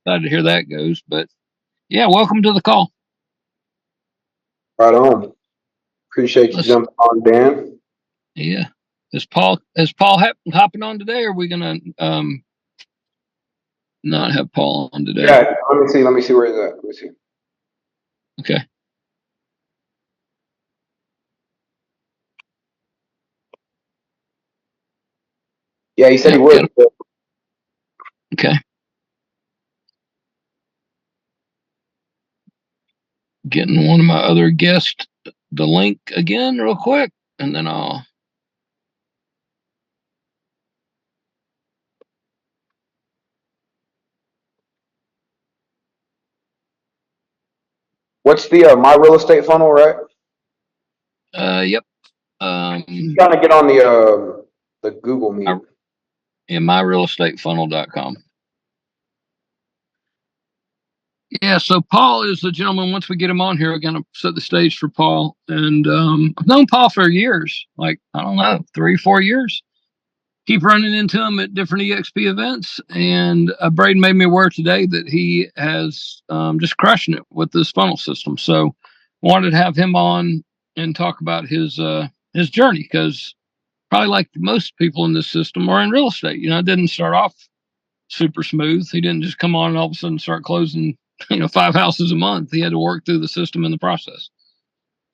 excited to hear that goes. But yeah, welcome to the call. Right on. Appreciate you Let's jumping on, Dan. yeah. Is Paul hopping on today? Or are we gonna not have Paul on today? Yeah, let me see. Let me see where he's at. Let me see. Okay. Yeah, he said he Yeah, would. okay. Getting one of my other guests the link again real quick, and then I'll. What's the my real estate funnel, right? Yep. Trying to get on the Google Meet. My, yeah, myrealestatefunnel.com. Yeah, so Paul is the gentleman. Once we get him on here, we're going to set the stage for Paul. And I've known Paul for years, like, I don't know, 3, 4 years. Keep running into him at different EXP events. And Braden made me aware today that he has just crushing it with this funnel system. So wanted to have him on and talk about his journey, because probably like most people in this system are in real estate. It didn't start off super smooth. He didn't just come on and all of a sudden start closing, 5 houses a month. He had to work through the system in the process.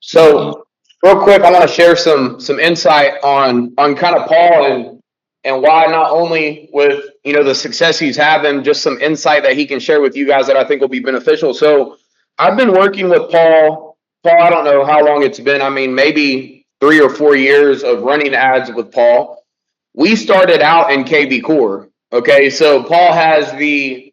So, So, real quick, I want to share some insight on kind of Paul and why not only with the success he's having, just some insight that he can share with you guys that I think will be beneficial. So, I've been working with Paul. Paul, I don't know how long it's been. I mean, maybe 3 or 4 years of running ads with Paul. We started out in KB Core. Okay, so Paul has the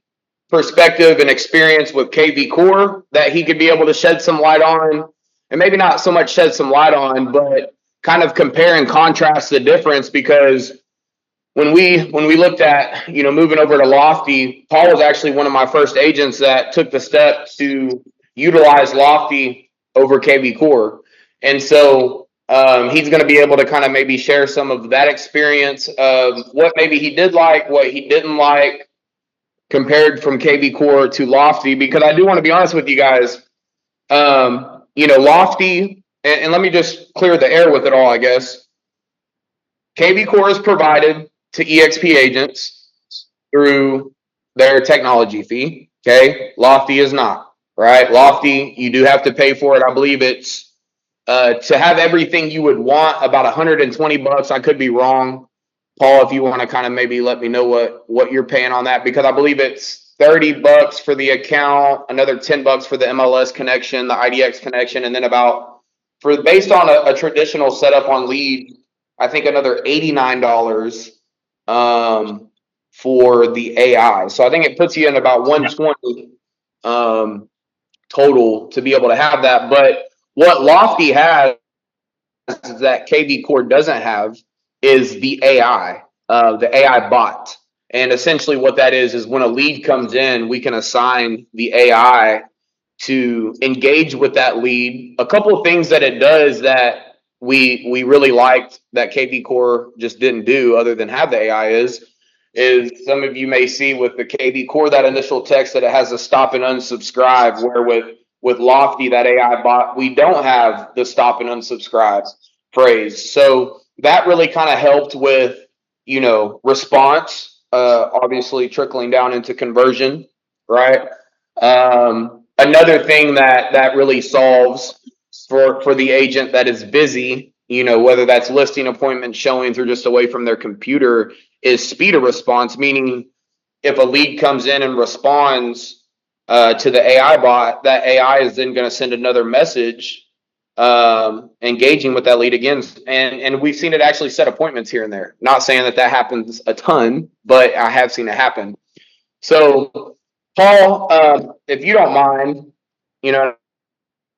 perspective and experience with KB Core that he could be able to shed some light on, and maybe not so much shed some light on, but kind of compare and contrast the difference. Because when we looked at moving over to Lofty, Paul was actually one of my first agents that took the step to utilize Lofty over KB Core, and so he's going to be able to kind of maybe share some of that experience of what maybe he did like, what he didn't like, compared from KB Core to Lofty. Because I do want to be honest with you guys, Lofty, and let me just clear the air with it all, I guess. KB Core is provided to EXP agents through their technology fee. Okay, Lofty is not. Right, Lofty, you do have to pay for it. I believe it's to have everything you would want, about $120. I could be wrong. Paul, if you want to kind of maybe let me know what you're paying on that, because I believe it's $30 for the account, another $10 for the MLS connection, the IDX connection, and then about, for based on a traditional setup on lead, I think another $89 for the AI. So I think it puts you in about 120 total to be able to have that. But what Lofty has that KB Core doesn't have is the AI bot. And essentially, what that is when a lead comes in, we can assign the AI to engage with that lead. A couple of things that it does that we really liked that KB Core just didn't do, other than have the AI, is some of you may see with the KB Core, that initial text, that it has a stop and unsubscribe, where with Lofty, that AI bot, we don't have the stop and unsubscribe phrase. So that really kind of helped with response, obviously trickling down into conversion, right? Another thing that really solves for the agent that is busy, whether that's listing appointments showing through just away from their computer, is speed of response. Meaning, if a lead comes in and responds to the AI bot, that AI is then going to send another message engaging with that lead again. And we've seen it actually set appointments here and there. Not saying that happens a ton, but I have seen it happen. So, Paul, if you don't mind,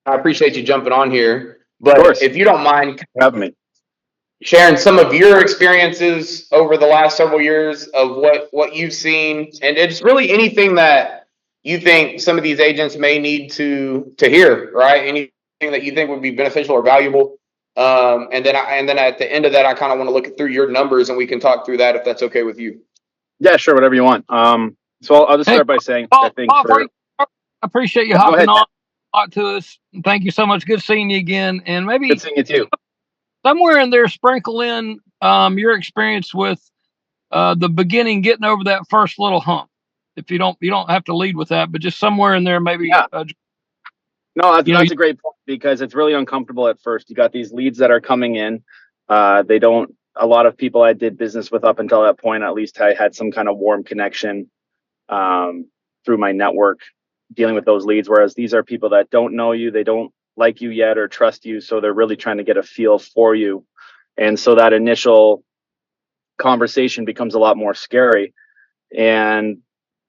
I appreciate you jumping on here, Of but course, if you don't mind have me. sharing some of your experiences over the last several years of what you've seen, and it's really anything that you think some of these agents may need to hear, right? Anything that you think would be beneficial or valuable. And then at the end of that, I kind of want to look through your numbers, and we can talk through that if that's okay with you. Yeah, sure, whatever you want. So I'll just Hey, start by saying, I Paul, think Paul, I appreciate you go hopping ahead. on to us. Thank you so much. Good seeing you again. And Good maybe seeing you too. somewhere in there, sprinkle in your experience with the beginning, getting over that first little hump. If you don't have to lead with that, but just somewhere in there, maybe. Yeah. No, You know, that's a great point because it's really uncomfortable at first. You got these leads that are coming in. A lot of people I did business with up until that point, at least I had some kind of warm connection through my network dealing with those leads. Whereas these are people that don't know you, they don't like you yet or trust you. So they're really trying to get a feel for you. And so that initial conversation becomes a lot more scary. And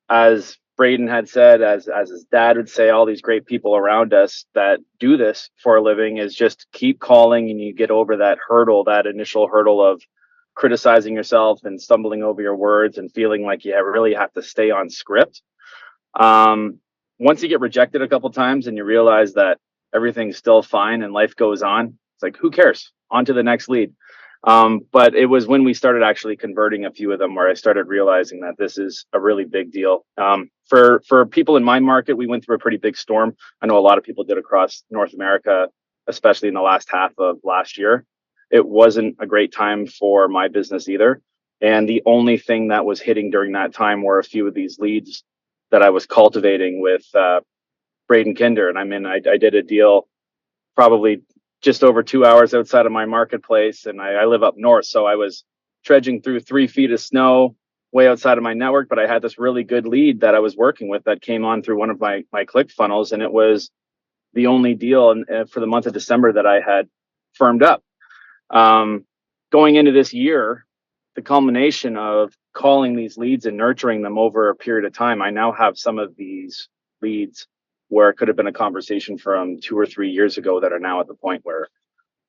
as Braden had said, as his dad would say, all these great people around us that do this for a living is just keep calling and you get over that hurdle, that initial hurdle of criticizing yourself and stumbling over your words and feeling like you really have to stay on script. Once you get rejected a couple times and you realize that everything's still fine and life goes on, it's like, who cares? On to the next lead. But it was when we started actually converting a few of them where I started realizing that this is a really big deal. For people in my market, we went through a pretty big storm. I know a lot of people did across North America, especially in the last half of last year. It wasn't a great time for my business either. And the only thing that was hitting during that time were a few of these leads that I was cultivating with Braden Kinder. And I did a deal probably just over 2 hours outside of my marketplace. And I live up north. So I was trudging through 3 feet of snow way outside of my network. But I had this really good lead that I was working with that came on through one of my click funnels. And it was the only deal for the month of December that I had firmed up. Going into this year, the culmination of calling these leads and nurturing them over a period of time, I now have some of these leads where it could have been a conversation from 2 or 3 years ago that are now at the point where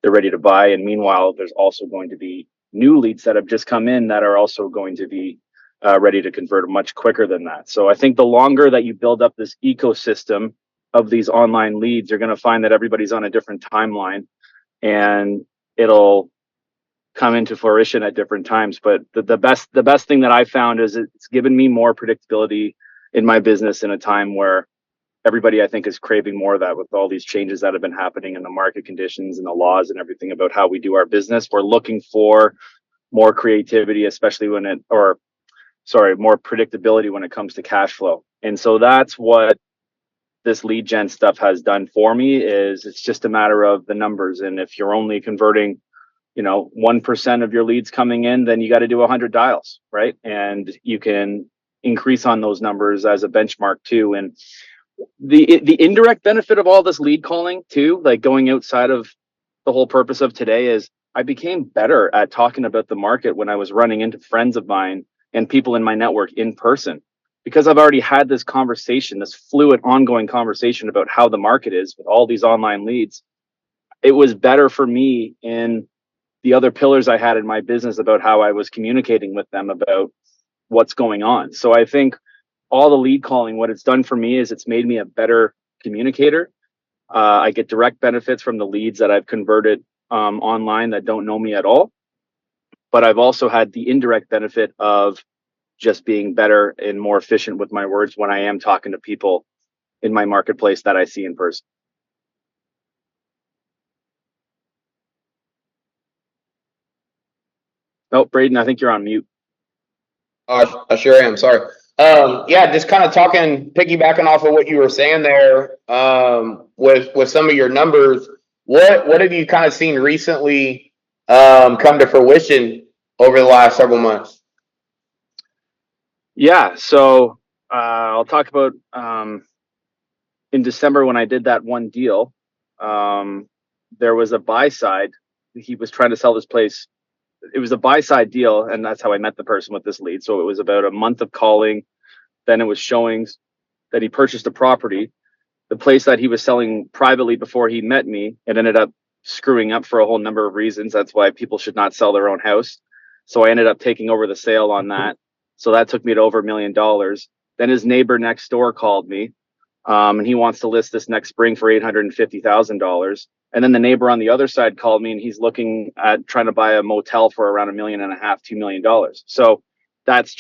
they're ready to buy. And meanwhile, there's also going to be new leads that have just come in that are also going to be ready to convert much quicker than that. So I think the longer that you build up this ecosystem of these online leads, you're going to find that everybody's on a different timeline and it'll come into fruition at different times. But the best thing that I found is it's given me more predictability in my business in a time where everybody I think is craving more of that with all these changes that have been happening in the market conditions and the laws and everything about how we do our business. We're looking for more creativity, especially more predictability when it comes to cash flow. And so that's what this lead gen stuff has done for me is it's just a matter of the numbers. And if you're only converting 1% of your leads coming in, then you got to do 100 dials, right? And you can increase on those numbers as a benchmark too. And the indirect benefit of all this lead calling too, like going outside of the whole purpose of today, is I became better at talking about the market when I was running into friends of mine and people in my network in person, because I've already had this conversation, this fluid ongoing conversation about how the market is with all these online leads. It was better for me in the other pillars I had in my business about how I was communicating with them about what's going on. So I think all the lead calling, what it's done for me is it's made me a better communicator. I get direct benefits from the leads that I've converted online that don't know me at all. But I've also had the indirect benefit of just being better and more efficient with my words when I am talking to people in my marketplace that I see in person. Oh, Braden, I think you're on mute. I sure am. Sorry. Yeah, just kind of piggybacking off of what you were saying there, with some of your numbers. What have you kind of seen recently come to fruition over the last several months? Yeah, so I'll talk about in December when I did that one deal. There was a buy side. He was trying to sell this place. It was a buy side deal, and that's how I met the person with this lead. So it was about a month of calling. Then it was showings. That he purchased a property. The place that he was selling privately before he met me, it ended up screwing up for a whole number of reasons. That's why people should not sell their own house. So I ended up taking over the sale on that. So that took me to over $1 million. Then his neighbor next door called me, and he wants to list this next spring for $850,000. And then the neighbor on the other side called me, and he's looking at trying to buy a motel for around $1.5 million, $2 million. So that's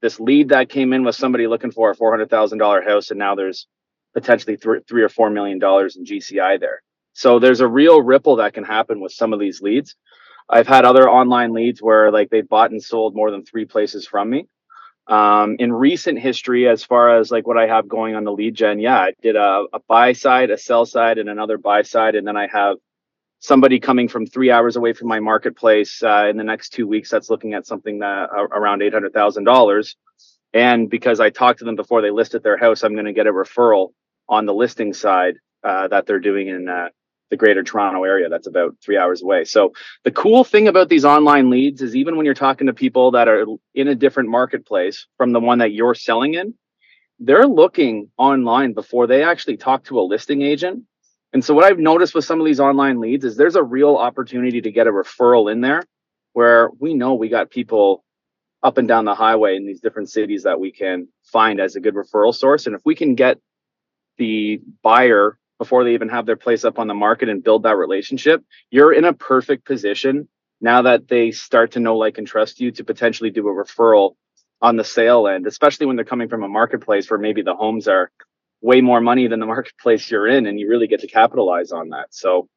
this lead that came in was somebody looking for a $400,000 house, and now there's potentially $3 or $4 million in GCI there. So there's a real ripple that can happen with some of these leads. I've had other online leads where like they bought and sold more than 3 places from me. In recent history, as far as like what I have going on the lead gen, yeah, I did a buy side, a sell side, and another buy side. And then I have somebody coming from 3 hours away from my marketplace in the next 2 weeks that's looking at something that around $800,000. And because I talked to them before they listed their house, I'm going to get a referral on the listing side that they're doing in the greater Toronto area. That's about 3 hours away. So the cool thing about these online leads is even when you're talking to people that are in a different marketplace from the one that you're selling in, they're looking online before they actually talk to a listing agent. And so what I've noticed with some of these online leads is there's a real opportunity to get a referral in there where we know we got people up and down the highway in these different cities that we can find as a good referral source. And if we can get the buyer before they even have their place up on the market and build that relationship, you're in a perfect position now that they start to know, like, and trust you to potentially do a referral on the sale end, especially when they're coming from a marketplace where maybe the homes are way more money than the marketplace you're in, and you really get to capitalize on that. So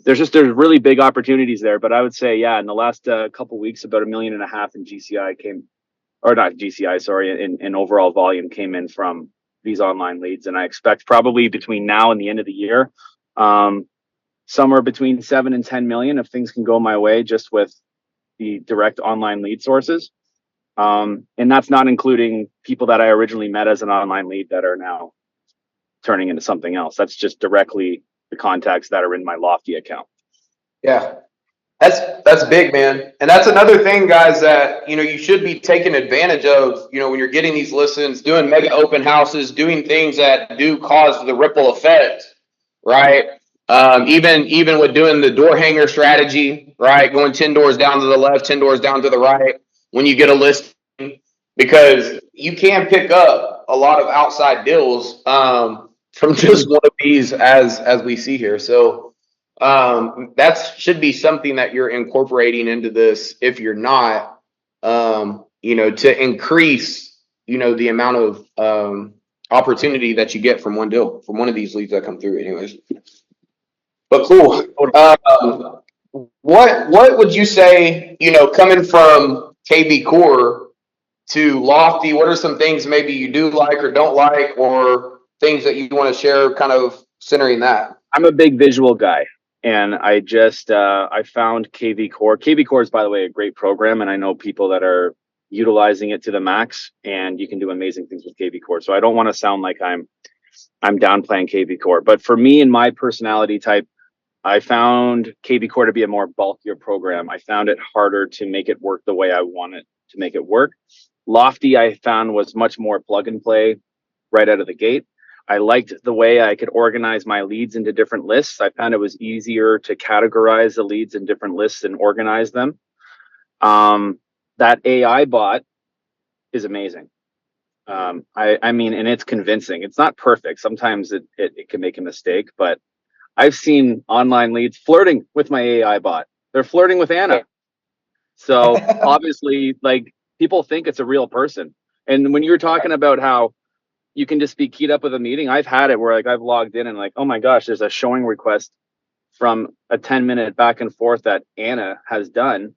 there's really big opportunities there. But I would say, yeah, in the last couple of weeks, about $1.5 million in GCI came, or not GCI, sorry, in overall volume came in from these online leads. And I expect probably between now and the end of the year, somewhere between 7 and 10 million if things can go my way just with the direct online lead sources. And that's not including people that I originally met as an online lead that are now turning into something else. That's just directly the contacts that are in my Lofty account. Yeah. That's big, man. And that's another thing, guys, that, you should be taking advantage of, when you're getting these listens, doing mega open houses, doing things that do cause the ripple effect, right? Even with doing the door hanger strategy, right? Going 10 doors down to the left, 10 doors down to the right when you get a listing, because you can pick up a lot of outside deals from just one of these as we see here. So that should be something that you're incorporating into this. If you're not, to increase, the amount of opportunity that you get from one deal, from one of these leads that come through anyways. But cool. What would you say, coming from KB Core to Lofty, what are some things maybe you do like or don't like, or things that you want to share kind of centering that? I'm a big visual guy. And I just, I found KV Core. KV Core is, by the way, a great program. And I know people that are utilizing it to the max, and you can do amazing things with KV Core. So I don't want to sound like I'm downplaying KV Core. But for me and my personality type, I found KV Core to be a more bulkier program. I found it harder to make it work the way I want it to make it work. Lofty, I found, was much more plug and play right out of the gate. I liked the way I could organize my leads into different lists. I found it was easier to categorize the leads in different lists and organize them. That AI bot is amazing. I mean, and it's convincing. It's not perfect. Sometimes it can make a mistake, but I've seen online leads flirting with my AI bot. They're flirting with Anna. So obviously, like, people think it's a real person. And when you're talking about how you can just be keyed up with a meeting, I've had it where, like, I've logged in and, like, oh my gosh, there's a showing request from a 10-minute back and forth that Anna has done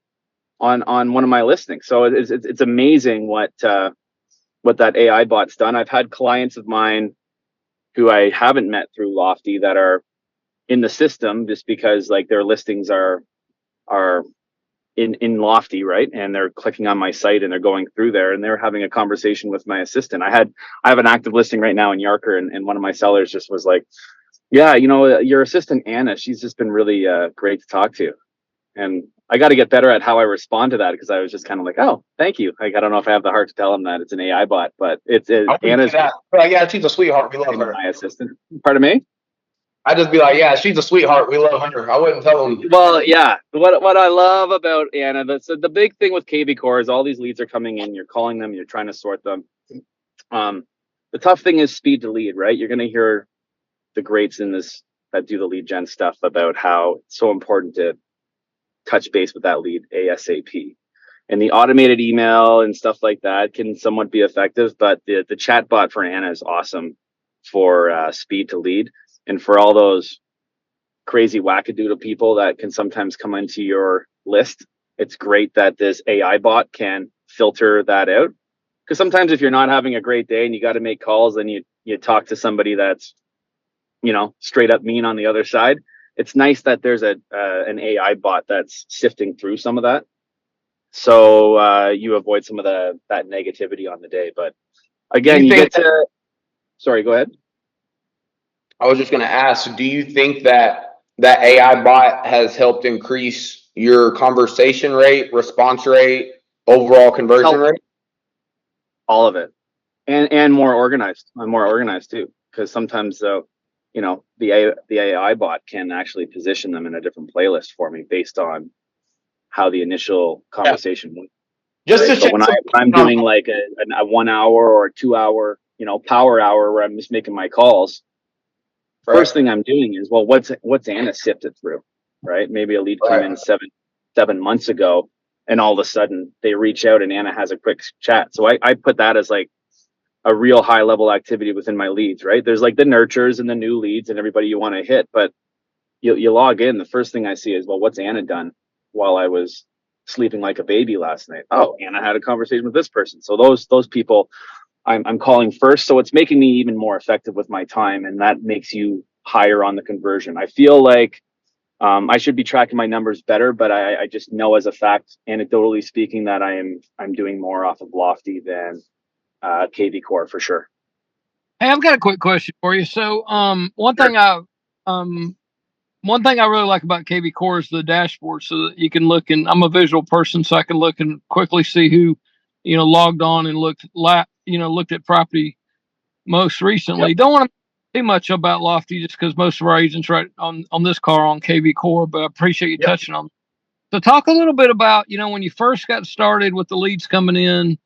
on one of my listings. So it's amazing what that AI bot's done. I've had clients of mine who I haven't met through Lofty that are in the system just because, like, their listings are in Lofty, right? And they're clicking on my site and they're going through there and they're having a conversation with my assistant. I have an active listing right now in Yarker, and one of my sellers just was like, yeah, your assistant Anna, she's just been really great to talk to. And I got to get better at how I respond to that, because I was just kind of like, oh, thank you. Like, I don't know if I have the heart to tell him that it's an AI bot, but it's Anna's. Yeah, she's a sweetheart. We love her. My assistant. Pardon me? I just be like, yeah, she's a sweetheart. We love her. I wouldn't tell them. Well, yeah. What I love about Anna, the big thing with KV Core is all these leads are coming in. You're calling them. You're trying to sort them. The tough thing is speed to lead, right? You're going to hear the greats in this that do the lead gen stuff about how it's so important to touch base with that lead ASAP. And the automated email and stuff like that can somewhat be effective, but the chat bot for Anna is awesome for speed to lead. And for all those crazy wackadoodle people that can sometimes come into your list, it's great that this AI bot can filter that out. Because sometimes if you're not having a great day and you got to make calls, then you talk to somebody that's, you know, straight up mean on the other side. It's nice that there's an AI bot that's sifting through some of that, so you avoid some of that negativity on the day. But again, you get to. Sorry, go ahead. I was just going to ask, do you think that that AI bot has helped increase your conversation rate, response rate, overall conversion rate? All of it, and more organized. I'm more organized too, because sometimes you know, the AI bot can actually position them in a different playlist for me based on how the initial conversation went. Just right? to But check when I'm doing like a 1 hour or 2 hour, you know, power hour where I'm just making my calls, first thing I'm doing is, well, what's Anna sifted through, right? Maybe a lead came in 7 months ago, and all of a sudden they reach out and Anna has a quick chat. So I put that as like a real high level activity within my leads, right? There's like the nurtures and the new leads and everybody you want to hit, but you log in, the first thing I see is, well, what's Anna done while I was sleeping like a baby last night? Oh, Anna had a conversation with this person. So those people I'm calling first. So it's making me even more effective with my time, and that makes you higher on the conversion. I feel like I should be tracking my numbers better, but I just know as a fact, anecdotally speaking, that I'm doing more off of Lofty than KV Core for sure. Hey, I've got a quick question for you. So, one thing I really like about KV Core is the dashboard, so that you can look, and I'm a visual person, so I can look and quickly see who, you know, logged on and looked at property most recently. Yep. Don't want to too much about Lofty just because most of our agents right on this car on KV Core, but I appreciate you touching on. So talk a little bit about, you know, when you first got started with the leads coming in,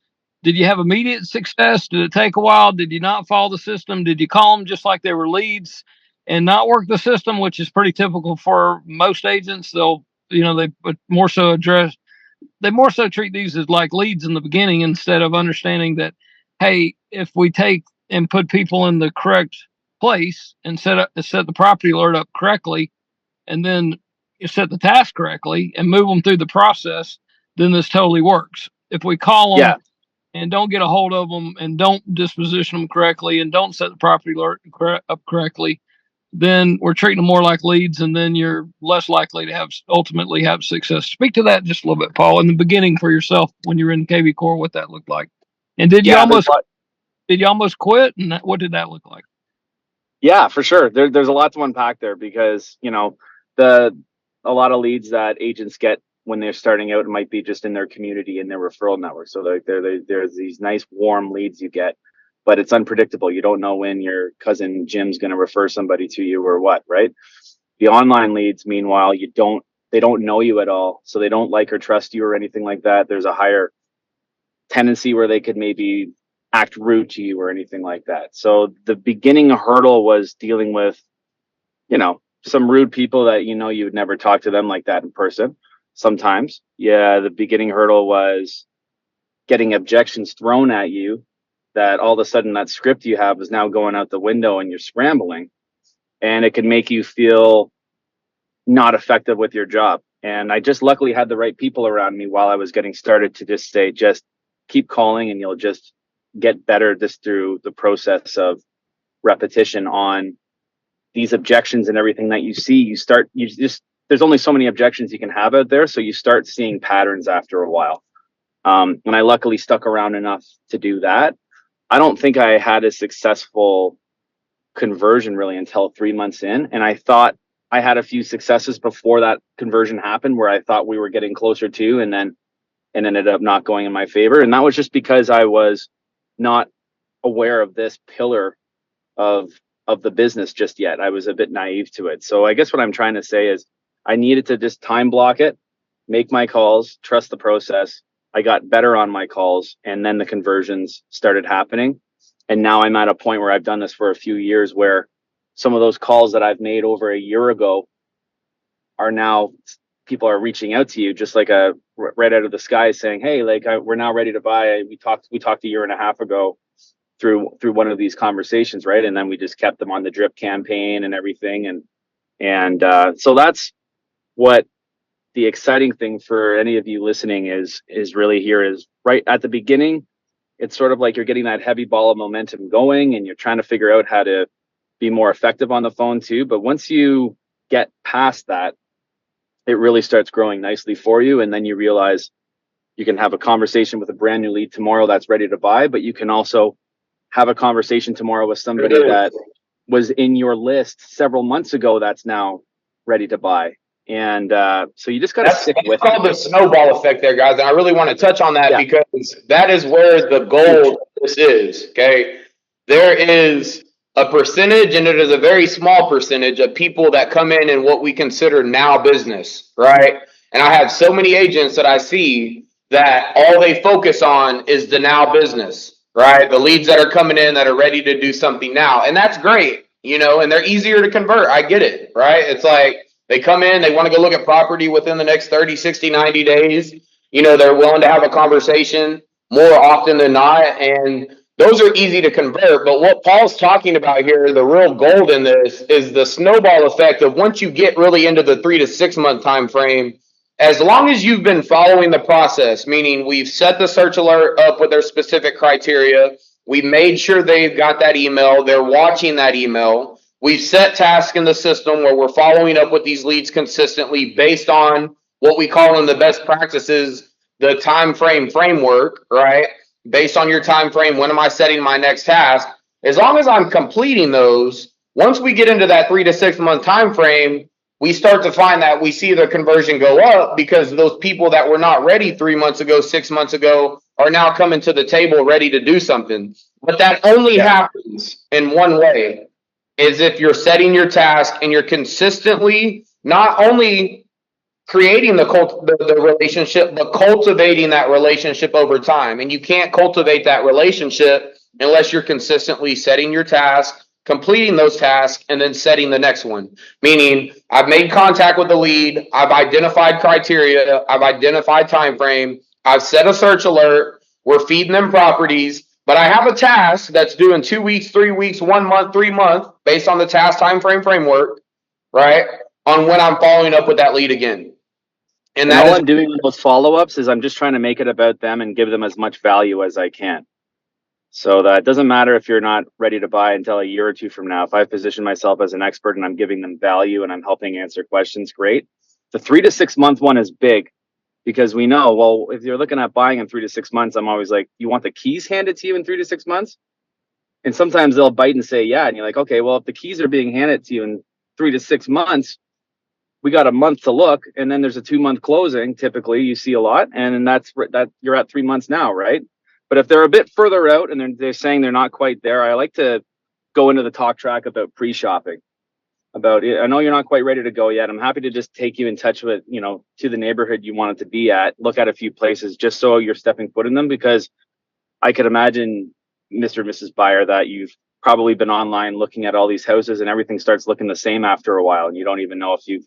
did you have immediate success? Did it take a while? Did you not follow the system? Did you call them just like they were leads and not work the system, which is pretty typical for most agents? They'll, you know, they more so treat these as like leads in the beginning instead of understanding that, hey, if we take and put people in the correct place and set the property alert up correctly, and then you set the task correctly and move them through the process, then this totally works. If we call them and don't get a hold of them and don't disposition them correctly and don't set the property alert up correctly, then we're treating them more like leads, and then you're less likely to ultimately have success. Speak to that just a little bit, Paul, in the beginning for yourself when you're in KV Core, what that looked like. And did you almost quit? And what did that look like? Yeah, for sure. There's a lot to unpack there, because, you know, a lot of leads that agents get when they're starting out might be just in their community and their referral network. So there's these nice warm leads you get, but it's unpredictable. You don't know when your cousin Jim's going to refer somebody to you or what, right? The online leads, meanwhile, they don't know you at all. So they don't like or trust you or anything like that. There's a higher tendency where they could maybe act rude to you or anything like that. So the beginning hurdle was dealing with, you know, some rude people that, you know, you would never talk to them like that in person. Sometimes, the beginning hurdle was getting objections thrown at you that all of a sudden that script you have is now going out the window and you're scrambling, and it can make you feel not effective with your job. And I just luckily had the right people around me while I was getting started to just say, just keep calling and you'll just get better just through the process of repetition on these objections and everything that you see. There's only so many objections you can have out there. So you start seeing patterns after a while. And I luckily stuck around enough to do that. I don't think I had a successful conversion really until 3 months in. And I thought I had a few successes before that conversion happened where I thought we were getting closer to, and then it ended up not going in my favor. And that was just because I was not aware of this pillar of the business just yet. I was a bit naive to it. So I guess what I'm trying to say is I needed to just time block it, make my calls, trust the process. I got better on my calls, and then the conversions started happening. And now I'm at a point where I've done this for a few years where some of those calls that I've made over a year ago are now people are reaching out to you just like right out of the sky saying, hey, like we're now ready to buy. We talked a year and a half ago through one of these conversations, right? And then we just kept them on the drip campaign and everything. And so that's what the exciting thing for any of you listening is really here is right at the beginning. It's sort of like you're getting that heavy ball of momentum going and you're trying to figure out how to be more effective on the phone too. But once you get past that, it really starts growing nicely for you. And then you realize you can have a conversation with a brand new lead tomorrow that's ready to buy, but you can also have a conversation tomorrow with somebody that was in your list several months ago that's now ready to buy. And so you just got to stick with it. It's called the snowball effect there, guys. And I really want to touch on that because that is where the gold of this is. Okay. There is a percentage, and it is a very small percentage of people that come in what we consider now business, right? And I have so many agents that I see that all they focus on is the now business, right? The leads that are coming in that are ready to do something now. And that's great, and they're easier to convert. I get it, right? It's like they come in, they want to go look at property within the next 30, 60, 90 days. They're willing to have a conversation more often than not. And those are easy to convert, but what Paul's talking about here, the real gold in this is the snowball effect of once you get really into the 3 to 6 month time frame, as long as you've been following the process, meaning we've set the search alert up with their specific criteria, we've made sure they've got that email, they're watching that email, we've set tasks in the system where we're following up with these leads consistently based on what we call in the best practices, the time frame framework, right? Based on your time frame, when am I setting my next task? As long as I'm completing those, once we get into that 3 to 6 month time frame, we start to find that we see the conversion go up because those people that were not ready 3 months ago, 6 months ago, are now coming to the table ready to do something. But that only happens in one way, is if you're setting your task and you're consistently not only creating the relationship, but cultivating that relationship over time. And you can't cultivate that relationship unless you're consistently setting your task, completing those tasks, and then setting the next one. Meaning, I've made contact with the lead, I've identified criteria, I've identified time frame, I've set a search alert, we're feeding them properties, but I have a task that's due in 2 weeks, 3 weeks, 1 month, 3 months, based on the task time frame framework, right? On when I'm following up with that lead again. And all I'm doing with those follow-ups is I'm just trying to make it about them and give them as much value as I can. So that it doesn't matter if you're not ready to buy until a year or two from now. If I've positioned myself as an expert and I'm giving them value and I'm helping answer questions, great. The 3 to 6 month one is big because we know, well, if you're looking at buying in 3 to 6 months, I'm always like, you want the keys handed to you in 3 to 6 months? And sometimes they'll bite and say, yeah. And you're like, okay, well, if the keys are being handed to you in 3 to 6 months, we got a month to look, and then there's a 2 month closing. Typically, you see a lot, and that's that you're at 3 months now, right? But if they're a bit further out and they're saying they're not quite there, I like to go into the talk track about pre-shopping. About I know you're not quite ready to go yet. I'm happy to just take you in touch with to the neighborhood you want it to be at. Look at a few places just so you're stepping foot in them, because I could imagine, Mr. and Mrs. Buyer, that you've probably been online looking at all these houses and everything starts looking the same after a while, and you don't even know if you've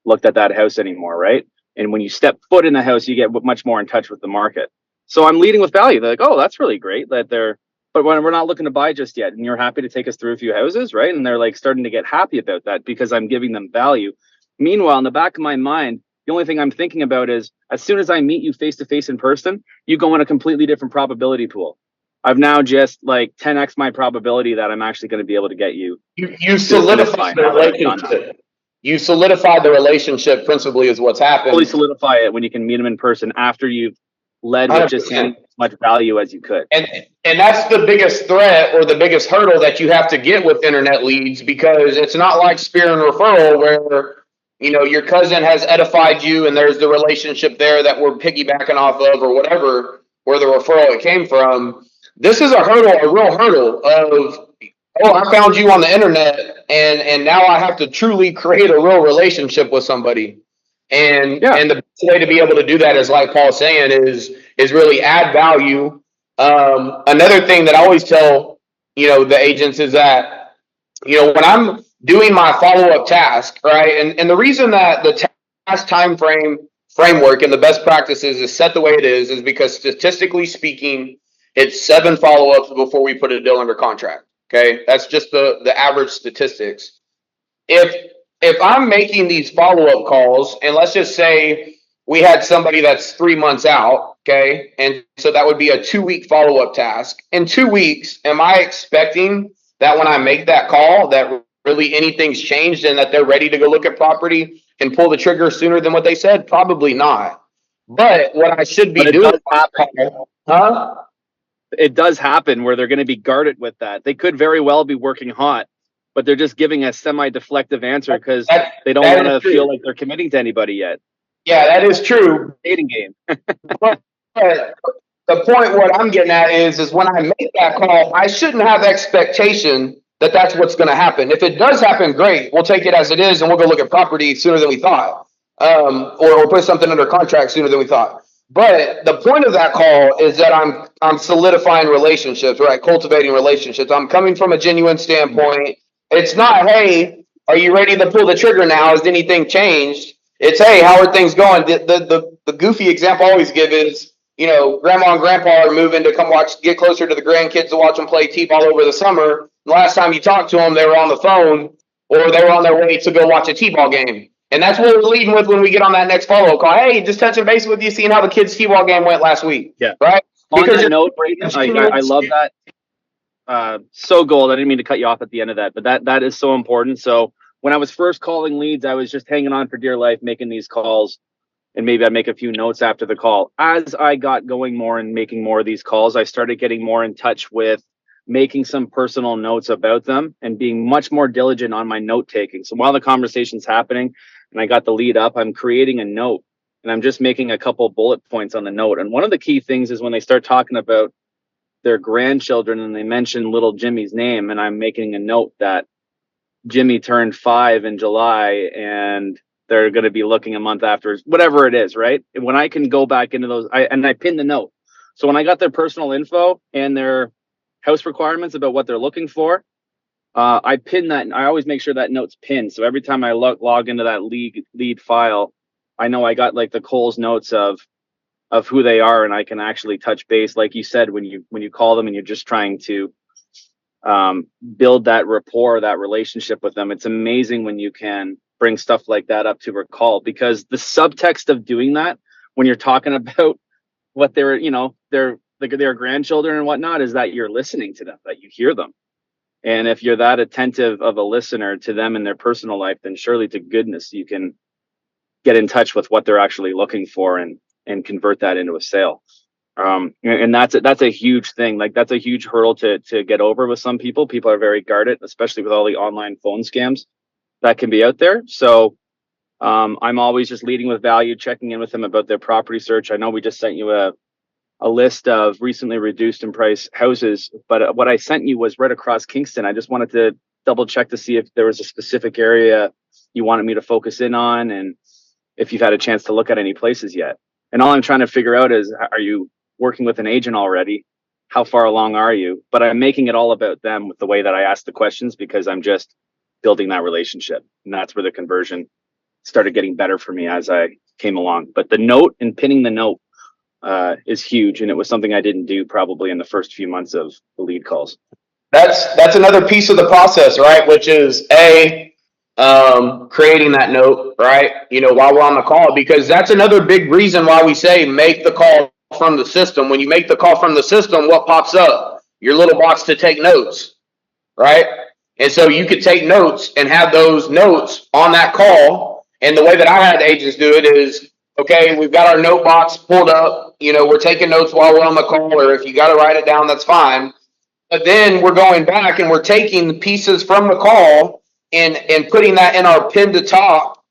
looked at that house anymore, right? And when you step foot in the house, you get much more in touch with the market. So I'm leading with value. They're like, oh, that's really great that but when we're not looking to buy just yet, and you're happy to take us through a few houses, right? And they're like starting to get happy about that because I'm giving them value. Meanwhile, in the back of my mind, the only thing I'm thinking about is as soon as I meet you face to face in person, you go in a completely different probability pool. I've now just like 10x my probability that I'm actually going to be able to get you. You solidify the relationship. You solidify the relationship principally is what's happened. Fully solidify it when you can meet them in person after you've led with 100%. Just as much value as you could. And that's the biggest threat or the biggest hurdle that you have to get with internet leads, because it's not like spear and referral where your cousin has edified you and there's the relationship there that we're piggybacking off of or whatever, where the referral it came from. This is a real hurdle of, oh, I found you on the internet, and now I have to truly create a real relationship with somebody. And the best way to be able to do that is, like Paul's saying, is really add value. Another thing that I always tell the agents is that when I'm doing my follow-up task, right, and the reason that the fast time framework and the best practices is set the way it is because statistically speaking, it's 7 follow-ups before we put a deal under contract. Okay, that's just the average statistics. If I'm making these follow-up calls, and let's just say we had somebody that's 3 months out, okay, and so that would be a 2-week follow-up task. In 2 weeks, am I expecting that when I make that call that really anything's changed and that they're ready to go look at property and pull the trigger sooner than what they said? Probably not. But what I should be doing, it does happen where they're going to be guarded with that. They could very well be working hot, but they're just giving a semi-deflective answer because they don't want to feel like they're committing to anybody yet. Yeah, that is true. Dating game. But the point what I'm getting at is when I make that call, I shouldn't have expectation that that's what's going to happen. If it does happen, great. We'll take it as it is, and we'll go look at property sooner than we thought, or put something under contract sooner than we thought. But the point of that call is that I'm solidifying relationships, right? Cultivating relationships. I'm coming from a genuine standpoint. It's not, hey, are you ready to pull the trigger now? Has anything changed? It's, hey, how are things going? The goofy example I always give is, grandma and grandpa are moving to come get closer to the grandkids to watch them play t-ball over the summer. The last time you talked to them, they were on the phone or they were on their way to go watch a t-ball game. And that's what we're leading with when we get on that next follow-up call. Hey, just touching base with you, seeing how the kids' t-ball game went last week. Yeah. Right? On that note, Brayden, I love that. So gold. I didn't mean to cut you off at the end of that, but that is so important. So when I was first calling leads, I was just hanging on for dear life, making these calls, and maybe I'd make a few notes after the call. As I got going more and making more of these calls, I started getting more in touch with making some personal notes about them and being much more diligent on my note taking. So while the conversation's happening and I got the lead up, I'm creating a note and I'm just making a couple bullet points on the note. And one of the key things is when they start talking about their grandchildren and they mention little Jimmy's name, and I'm making a note that Jimmy turned 5 in July and they're going to be looking a month after, whatever it is, right? And when I can go back into those, I pin the note. So when I got their personal info and their house requirements about what they're looking for, I pin that. And I always make sure that note's pinned. So every time I log into that lead file, I know I got like the Coles notes of who they are, and I can actually touch base, like you said, when you call them and you're just trying to build that rapport, that relationship with them. It's amazing when you can bring stuff like that up to a call, because the subtext of doing that when you're talking about what their grandchildren and whatnot is that you're listening to them, that you hear them. And if you're that attentive of a listener to them in their personal life, then surely to goodness you can get in touch with what they're actually looking for and convert that into a sale. And that's a huge thing. Like that's a huge hurdle to get over with some people. People are very guarded, especially with all the online phone scams that can be out there. So I'm always just leading with value, checking in with them about their property search. I know we just sent you a list of recently reduced in price houses, but what I sent you was right across Kingston. I just wanted to double check to see if there was a specific area you wanted me to focus in on and if you've had a chance to look at any places yet. And all I'm trying to figure out is, are you working with an agent already? How far along are you? But I'm making it all about them with the way that I ask the questions, because I'm just building that relationship. And that's where the conversion started getting better for me as I came along. But the note and pinning the note is huge. And it was something I didn't do probably in the first few months of the lead calls. That's another piece of the process, right? Which is creating that note, right? While we're on the call, because that's another big reason why we say make the call from the system. When you make the call from the system, what pops up? Your little box to take notes, right? And so you could take notes and have those notes on that call. And the way that I had agents do it is, okay, we've got our note box pulled up. We're taking notes while we're on the call, or if you got to write it down, that's fine. But then we're going back and we're taking the pieces from the call and putting that in our pin to top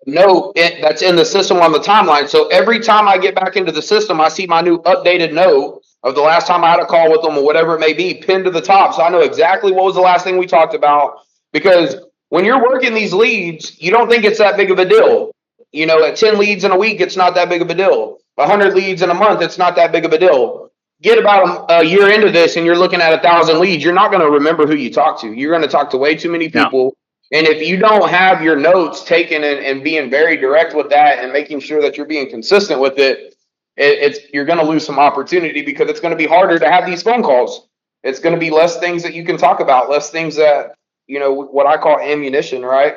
note that's in the system on the timeline. So every time I get back into the system, I see my new updated note of the last time I had a call with them or whatever it may be pinned to the top. So I know exactly what was the last thing we talked about, because when you're working these leads, you don't think it's that big of a deal. At 10 leads in a week, it's not that big of a deal. 100 leads in a month, it's not that big of a deal. Get about a year into this and you're looking at 1,000 leads, you're not going to remember who you talked to. You're going to talk to way too many people. And if you don't have your notes taken and being very direct with that and making sure that you're being consistent with it's you're going to lose some opportunity because it's going to be harder to have these phone calls. It's going to be less things that you can talk about, less things that, what I call ammunition, right?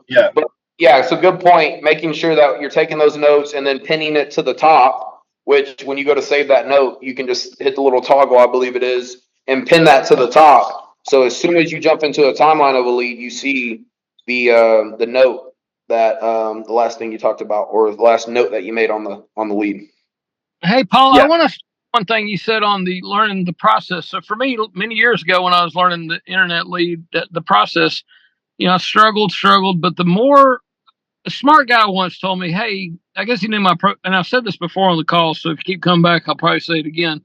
Yeah. But yeah, it's a good point. Making sure that you're taking those notes and then pinning it to the top, which when you go to save that note, you can just hit the little toggle, I believe it is, and pin that to the top. So as soon as you jump into a timeline of a lead, you see the note that the last thing you talked about, or the last note that you made on the lead. Hey, Paul, I Yeah. want to one thing you said on the learning the process. So for me, many years ago when I was learning the internet lead, the process, I struggled, but the more a smart guy once told me, hey, I guess he knew and I've said this before on the call, so if you keep coming back, I'll probably say it again.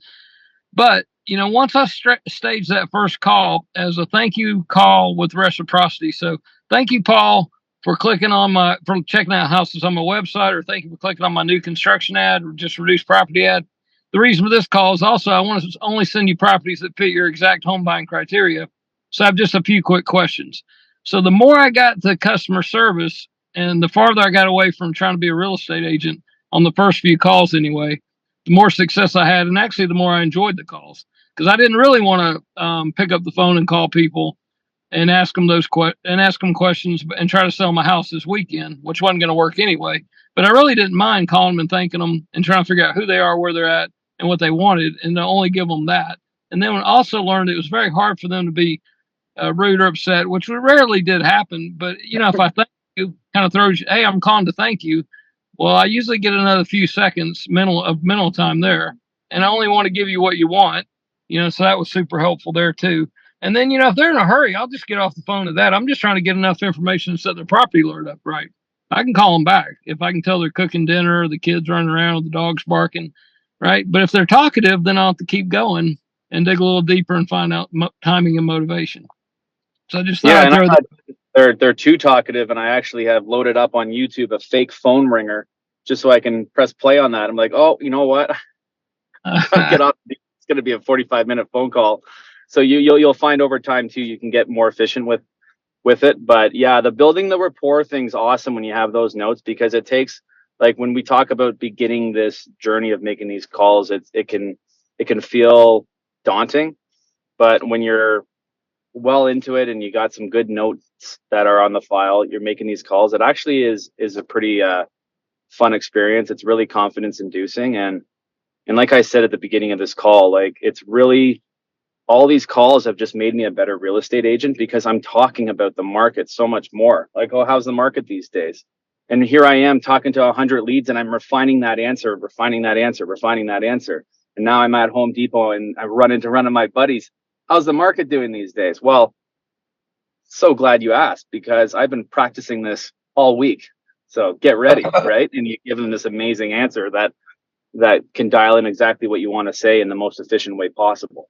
But, once I staged that first call as a thank you call with reciprocity. So thank you, Paul, for checking out houses on my website, or thank you for clicking on my new construction ad or just reduced property ad. The reason for this call is also I want to only send you properties that fit your exact home buying criteria. So I have just a few quick questions. So the more I got to customer service and the farther I got away from trying to be a real estate agent on the first few calls anyway, the more success I had, and actually the more I enjoyed the calls, because I didn't really want to pick up the phone and call people and ask them questions and try to sell my house this weekend, which wasn't going to work anyway. But I really didn't mind calling them and thanking them and trying to figure out who they are, where they're at, and what they wanted, and to only give them that. And then I also learned it was very hard for them to be rude or upset, which rarely did happen. But if I thank you, kind of throws you, hey, I'm calling to thank you. Well, I usually get another few seconds mental time there, and I only want to give you what you want. So that was super helpful there too. And then if they're in a hurry, I'll just get off the phone at that. I'm just trying to get enough information to set their property alert up right. I can call them back if I can tell they're cooking dinner, or the kids running around, or the dog's barking, right? But if they're talkative, then I'll have to keep going and dig a little deeper and find out timing and motivation. So I just thought I'd throw that. They're too talkative, and I actually have loaded up on YouTube a fake phone ringer just so I can press play on that. I'm like, oh, you know what? Get off. It's going to be a 45-minute phone call. So you'll find over time too, you can get more efficient with it. But yeah, the building the rapport thing's awesome when you have those notes, because it takes, like when we talk about beginning this journey of making these calls, it can feel daunting, but when you're well into it and you got some good notes that are on the file, you're making these calls, it actually is a pretty fun experience. It's really confidence inducing, and like I said at the beginning of this call, like it's really, all these calls have just made me a better real estate agent, because I'm talking about the market so much more. Like, oh, how's the market these days? And here I am talking to 100 leads, and I'm refining that answer. And now I'm at Home Depot and I run into one of my buddies. How's the market doing these days? Well, so glad you asked, because I've been practicing this all week. So get ready, right? And you give them this amazing answer that can dial in exactly what you want to say in the most efficient way possible.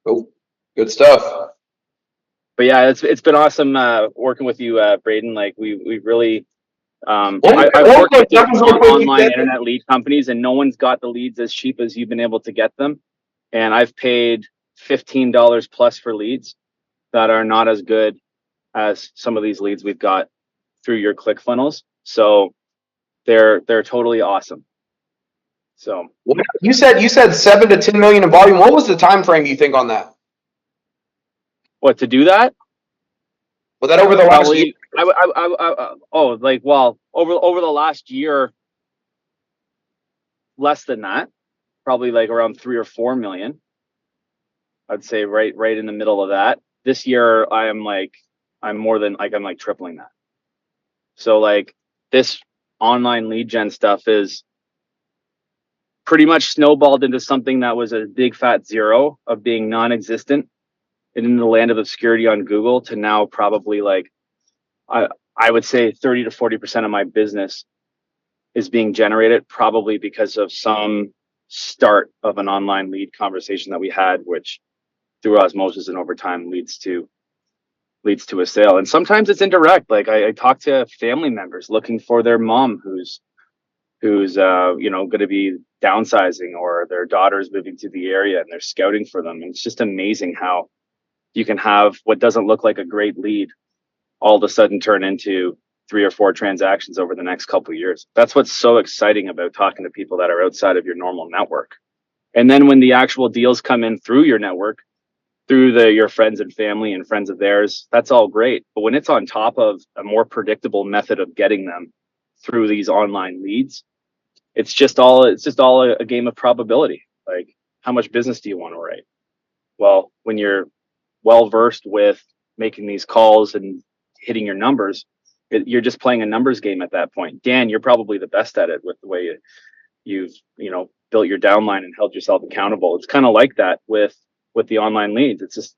Cool. Good stuff. But yeah, it's been awesome working with you, Braden. Like we really, I've worked with online internet lead companies, and no one's got the leads as cheap as you've been able to get them. And I've paid $15 plus for leads that are not as good as some of these leads we've got through your ClickFunnels. So they're totally awesome. So you said 7 to 10 million in volume. What was the time frame you think on that? What, to do that? Was that over the last year? Over the last year, less than that, probably like around 3 or 4 million. I'd say right in the middle of that. This year, I'm tripling that. So like this online lead gen stuff is pretty much snowballed into something that was a big fat zero of being non-existent and in the land of obscurity on Google, to now probably like, I would say 30 to 40% of my business is being generated probably because of some start of an online lead conversation that we had, which through osmosis and over time leads to a sale. And sometimes it's indirect. Like I talk to family members looking for their mom who's going to be downsizing, or their daughter's moving to the area and they're scouting for them. And it's just amazing how you can have what doesn't look like a great lead all of a sudden turn into 3 or 4 transactions over the next couple of years. That's what's so exciting about talking to people that are outside of your normal network. And then when the actual deals come in through your network, through your friends and family and friends of theirs, that's all great. But when it's on top of a more predictable method of getting them through these online leads, it's just all a game of probability. Like, how much business do you want to write? Well, when you're well versed with making these calls and hitting your numbers, you're just playing a numbers game at that point. Dan, you're probably the best at it with the way you've built your downline and held yourself accountable. It's kind of like that with the online leads. It's just,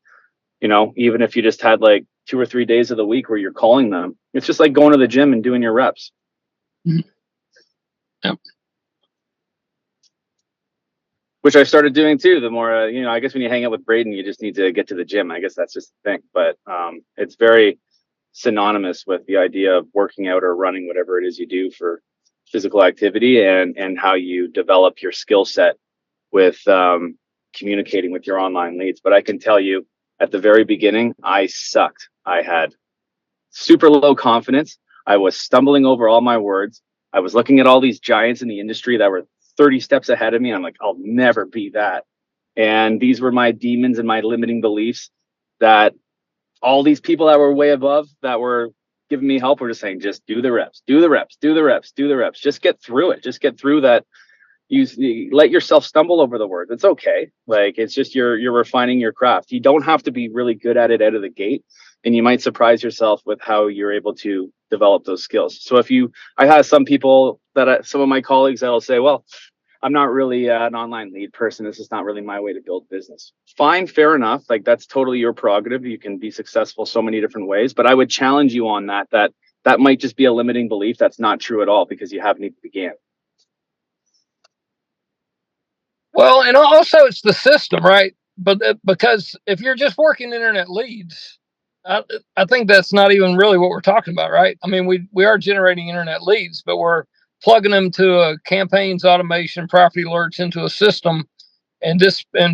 even if you just had like 2 or 3 days of the week where you're calling them, it's just like going to the gym and doing your reps. Mm-hmm. Yep. Which I started doing too. The more, I guess when you hang out with Braden, you just need to get to the gym. I guess that's just the thing. But it's very synonymous with the idea of working out or running, whatever it is you do for physical activity, and how you develop your skill set with communicating with your online leads. But I can tell you, at the very beginning, I sucked. I had super low confidence. I was stumbling over all my words. I was looking at all these giants in the industry that were 30 steps ahead of me. I'm like, I'll never be that. And these were my demons and my limiting beliefs, that all these people that were way above, that were giving me help, were just saying, just do the reps, do the reps, do the reps, do the reps. Just get through it. Just get through that. You let yourself stumble over the words. It's okay. Like, it's just you're refining your craft. You don't have to be really good at it out of the gate, and you might surprise yourself with how you're able to develop those skills. So I have some people some of my colleagues that'll say, well, I'm not really an online lead person. This is not really my way to build business. Fine, fair enough. Like, that's totally your prerogative. You can be successful so many different ways, but I would challenge you on that might just be a limiting belief. That's not true at all, because you haven't even began. Well, and also it's the system, right? But because if you're just working internet leads, I think that's not even really what we're talking about, right? I mean, we are generating internet leads, but we're plugging them to a campaigns, automation, property alerts into a system, and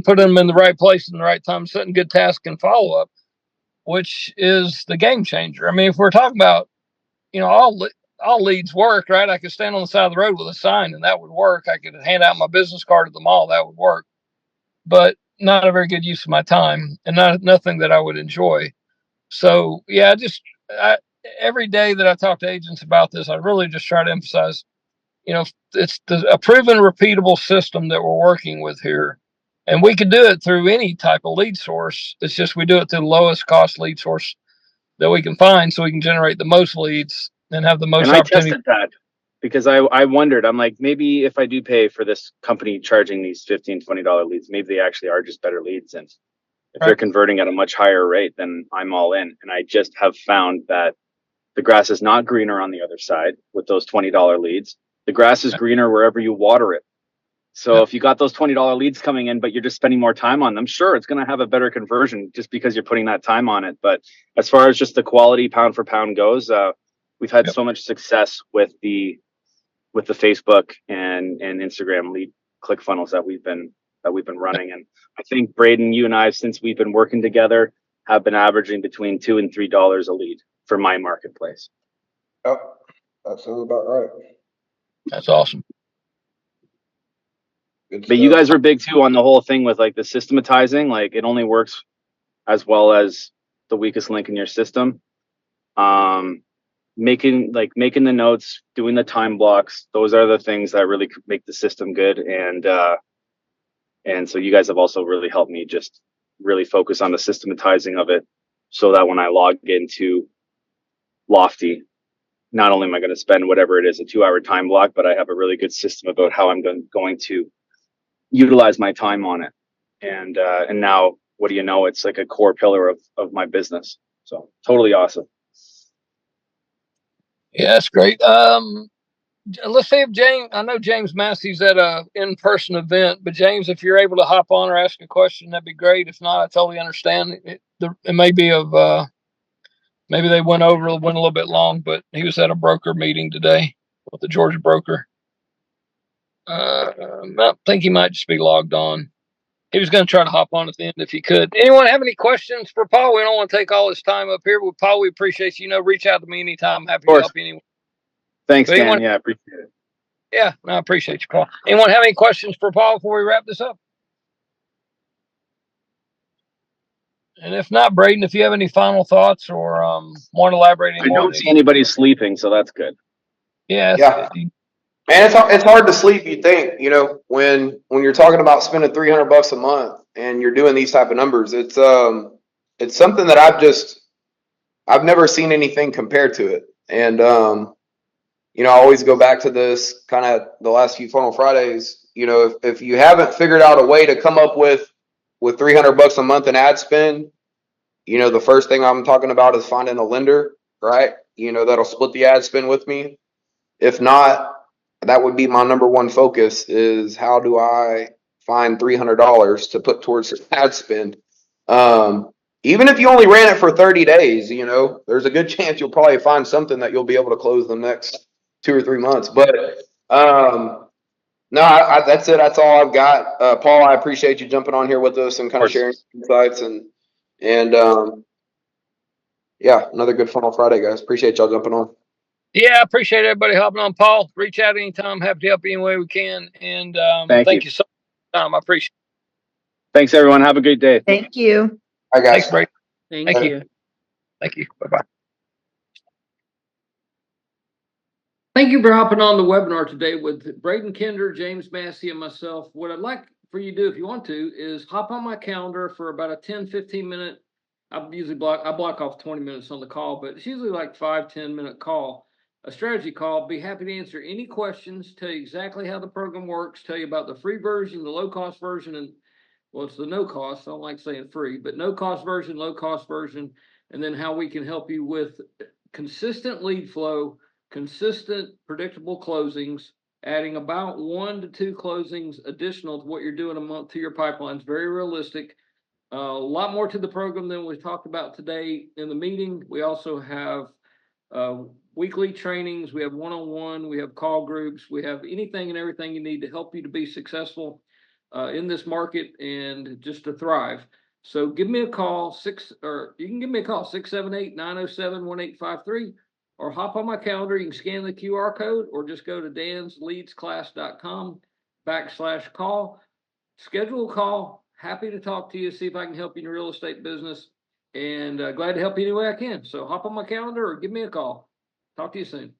put them in the right place in the right time, setting good task and follow up, which is the game changer. I mean, if we're talking about, all leads work, right? I could stand on the side of the road with a sign and that would work. I could hand out my business card at the mall, that would work, but not a very good use of my time, and nothing that I would enjoy. So yeah, every day that I talk to agents about this, I really just try to emphasize, it's a proven, repeatable system that we're working with here. And we can do it through any type of lead source. It's just we do it through the lowest cost lead source that we can find, so we can generate the most leads and have the most opportunity. And I tested that, because I wondered, I'm like, maybe if I do pay for this company charging these $15, $20 leads, maybe they actually are just better leads. And if they're converting at a much higher rate, then I'm all in. And I just have found that the grass is not greener on the other side with those $20 leads. The grass is greener wherever you water it. So if you got those $20 leads coming in, but you're just spending more time on them, sure, it's going to have a better conversion just because you're putting that time on it. But as far as just the quality pound for pound goes, we've had so much success with the Facebook and Instagram lead click funnels that we've been running. And I think, Braden, you and I, since we've been working together, have been averaging between $2 and $3 a lead for my marketplace. Yep, that sounds about right. That's awesome. But you guys were big too on the whole thing with like the systematizing. Like, it only works as well as the weakest link in your system. Making the notes, doing the time blocks, those are the things that really make the system good. And so you guys have also really helped me just really focus on the systematizing of it, so that when I log into Lofty, not only am I going to spend whatever it is, a 2-hour time block, but I have a really good system about how I'm going to utilize my time on it. And now, what do you know? It's like a core pillar of my business. So totally awesome. Yeah, that's great. Let's see if I know James Massey's at a in-person event, but James, if you're able to hop on or ask a question, that'd be great. If not, I totally understand. It may be maybe they went a little bit long, but he was at a broker meeting today with the Georgia broker. I think he might just be logged on. he was going to try to hop on at the end if he could. Anyone have any questions for Paul? We don't want to take all his time up here. With Paul, we appreciate you. Reach out to me anytime. I'm happy to help you anyway. Thanks, Dan. Yeah, appreciate it. Yeah, no, I appreciate you, Paul. Anyone have any questions for Paul before we wrap this up? And if not, Braden, if you have any final thoughts or want to elaborate any more. I don't see anybody sleeping, so that's good. Yeah, yeah. good. Man, it's hard to sleep. You think, when you're talking about spending $300 a month and you're doing these type of numbers, it's something that I've never seen anything compared to it. And I always go back to this kind of the last few Funnel Fridays. If you haven't figured out a way to come up with $300 a month in ad spend, the first thing I'm talking about is finding a lender, right? That'll split the ad spend with me. If not, that would be my number one focus is how do I find $300 to put towards ad spend. Even if you only ran it for 30 days, there's a good chance you'll probably find something that you'll be able to close the next 2 or 3 months. But no, that's it. That's all I've got. Paul, I appreciate you jumping on here with us and kind of sharing insights and yeah, another good Funnel Friday, guys. Appreciate y'all jumping on. Yeah, I appreciate everybody helping on. Paul, reach out anytime. Happy to help you any way we can. And thank you so much. I appreciate it. Thanks, everyone. Have a great day. Thank you. Hi, guys. Thanks, Brady. Thank you. Thank you. Bye-bye. Thank you for hopping on the webinar today with Braden Kinder, James Massey, and myself. What I'd like for you to do, if you want to, is hop on my calendar for about a 10, 15-minute. I block off 20 minutes on the call, but it's usually like 5-10 minute call, a strategy call. Be happy to answer any questions, tell you exactly how the program works, tell you about the free version, the low cost version, and well, it's the no cost. I don't like saying free, but no cost version, low cost version, and then how we can help you with consistent lead flow, consistent, predictable closings, adding about 1 to 2 closings additional to what you're doing a month to your pipeline. It's very realistic. A lot more to the program than we talked about today in the meeting. We also have weekly trainings. We have one-on-one. We have call groups. We have anything and everything you need to help you to be successful in this market and just to thrive. So give me a call, you can give me a call, 678-907-1853, or hop on my calendar. You can scan the QR code or just go to dansleadsclass.com/call. Schedule a call. Happy to talk to you, see if I can help you in your real estate business, and glad to help you any way I can. So hop on my calendar or give me a call. Talk to you soon.